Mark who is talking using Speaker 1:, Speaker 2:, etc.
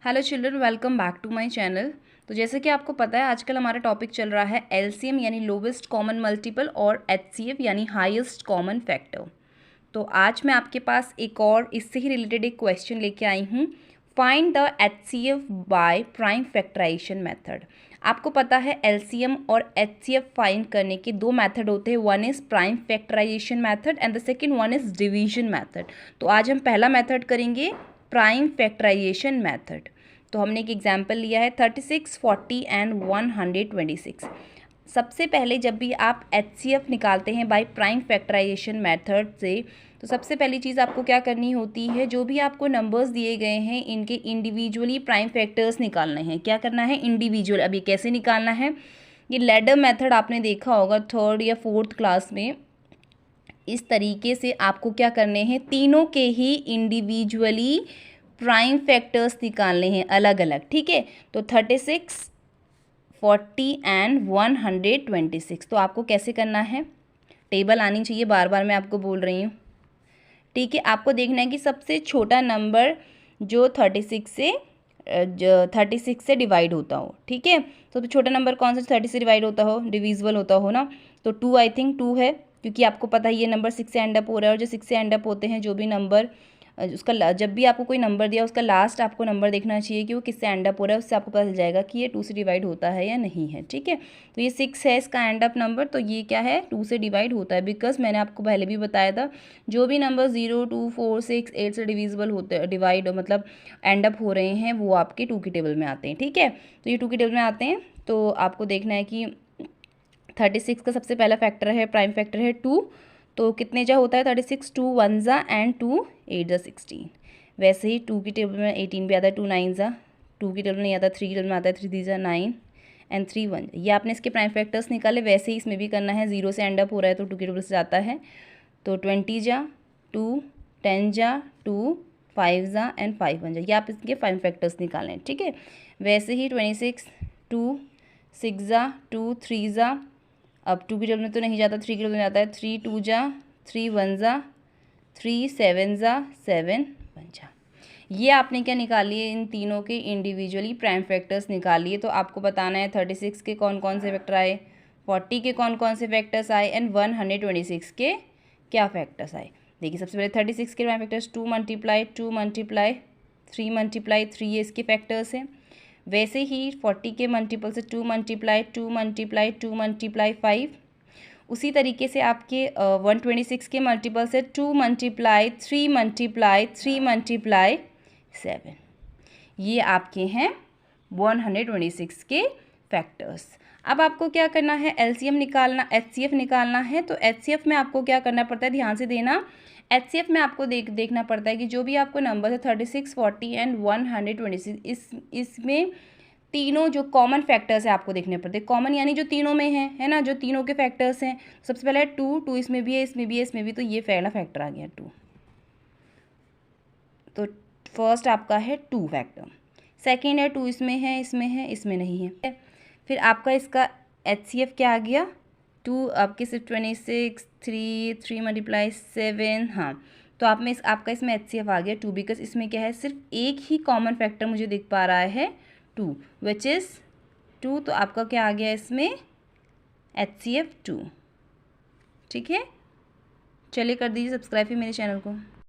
Speaker 1: Hello children, welcome back to my channel. तो जैसे कि आपको पता है आजकल हमारा टॉपिक चल रहा है एलसीएम यानी लोवेस्ट कॉमन मल्टीपल और एचसीएफ यानी हाईएस्ट कॉमन फैक्टर। तो आज मैं आपके पास एक और इससे ही रिलेटेड एक क्वेश्चन लेके आई हूँ। Find the HCF by prime factorization method. आपको पता है एलसीएम और एचसीएफ फाइंड करने के दो मेथड होते हैं, one is prime factorization method and the second one is division method. तो आज हम पहला मेथड करेंगे प्राइम फैक्टराइजेशन मेथड। तो हमने एक एग्जांपल लिया है 36, 40 एंड 126। सबसे पहले जब भी आप एचसीएफ निकालते हैं बाय प्राइम फैक्टराइजेशन मेथड से, तो सबसे पहली चीज़ आपको क्या करनी होती है, जो भी आपको नंबर्स दिए गए हैं इनके इंडिविजुअली प्राइम फैक्टर्स निकालने हैं। क्या करना है? इंडिविजुअल। अब ये कैसे निकालना है? ये लैडर मेथड आपने देखा होगा थर्ड या फोर्थ क्लास में। इस तरीके से आपको क्या करने हैं, तीनों के ही इंडिविजुअली प्राइम फैक्टर्स निकालने हैं अलग अलग। ठीक है, तो 36, 40 एंड 126। तो आपको कैसे करना है, टेबल आनी चाहिए, बार बार मैं आपको बोल रही हूँ। ठीक है, आपको देखना है कि सबसे छोटा नंबर जो 36 से डिवाइड होता हो। ठीक है, सबसे छोटा नंबर कौन सा 30 से डिवाइड होता हो, डिविजिबल होता हो ना। तो 2, आई थिंक 2 है, क्योंकि आपको पता है ये नंबर 6 से एंड अप हो रहा है, और जो 6 से एंड अप होते हैं जो भी नंबर, उसका जब भी आपको कोई नंबर दिया उसका लास्ट आपको नंबर देखना चाहिए कि वो किससे एंड अप हो रहा है, उससे आपको पता चल जाएगा कि ये 2 से डिवाइड होता है या नहीं है। ठीक है, तो ये 6 है इसका एंड अप नंबर, तो ये क्या है, 2 से डिवाइड होता है। बिकॉज मैंने आपको पहले भी बताया था जो भी नंबर 0, 2, 4, 6, 8 से डिविजिबल होते, डिवाइड मतलब एंड अप हो रहे हैं, वो आपके 2 की टेबल में आते हैं। ठीक है, तो ये 2 की टेबल में आते हैं। तो आपको देखना है कि 36 का सबसे पहला फैक्टर है, प्राइम फैक्टर है 2। तो कितने जा होता है 36, 2 1 जा एंड 2 8 जा 16। वैसे ही 2 की टेबल में 18 भी आता है, 2 9 जा, 2 की टेबल में नहीं आता, 3 की टेबल में आता है, 3 3 जा 9 एंड 3 1। ये आपने इसके प्राइम फैक्टर्स निकाले, वैसे ही इसमें भी करना है। 0 से एंड अप हो रहा है तो 2 की टेबल से जाता है। तो 20 जा 2, 10 जा 2, 5 जा एंड 5 1 जा, ये आप इसके प्राइम फैक्टर्स निकालें। ठीक है, वैसे ही 26, 2 6 जा 2, 3 जा, अब 2 की टेबल में तो नहीं जाता, 3 की टेबल में जाता है, 3 2 जा, 3 1 जा, 3 7 जा, 7 1 जा। ये आपने क्या निकाली है, इन तीनों के इंडिविजुअली प्राइम फैक्टर्स निकालिए। तो आपको बताना है 36 के कौन कौन से फैक्टर आए, 40 के कौन कौन से फैक्टर्स आए एंड 126 के क्या फैक्टर्स आए। देखिए सबसे पहले 36 के prime factors 2 multiply 2 multiply 3 multiply 3, ये इसके फैक्टर्स हैं। वैसे ही 40 के मल्टीपल से 2 मल्टीप्लाई 2 मल्टीप्लाई 2 मल्टीप्लाई 5। उसी तरीके से आपके 126 के मल्टीपल से 2 मल्टीप्लाई 3 मल्टीप्लाई 3 मल्टीप्लाई 7, ये आपके हैं 126 के फैक्टर्स। अब आपको क्या करना है, एलसीएम निकालना, एचसीएफ निकालना है। तो एचसीएफ में आपको क्या करना पड़ता है, ध्यान से देना। एचसीएफ में आपको देखना पड़ता है कि जो भी आपको नंबर है 36, 40 एंड 126, इसमें तीनों जो कॉमन फैक्टर्स है आपको देखने पड़ते हैं। कॉमन यानी जो तीनों में है ना, जो तीनों के फैक्टर्स हैं। सबसे पहले 2 इसमें भी है, इसमें भी है, इसमें भी, तो ये पहला फैक्टर आ गया 2। तो फर्स्ट आपका है 2 फैक्टर। सेकेंड है 2 इसमें है, इसमें है, इसमें नहीं है। फिर आपका इसका एचसीएफ क्या आ गया, 2 आपके सिर्फ 26, 3 मल्टीप्लाई 7, हाँ। तो आप में आपका इसमें एचसीएफ आ गया 2, बिकॉज इसमें क्या है, सिर्फ एक ही कॉमन फैक्टर मुझे दिख पा रहा है 2, विच इज़ 2। तो आपका क्या आ गया इसमें, एचसीएफ 2। ठीक है, चलिए कर दीजिए सब्सक्राइब भी मेरे चैनल को।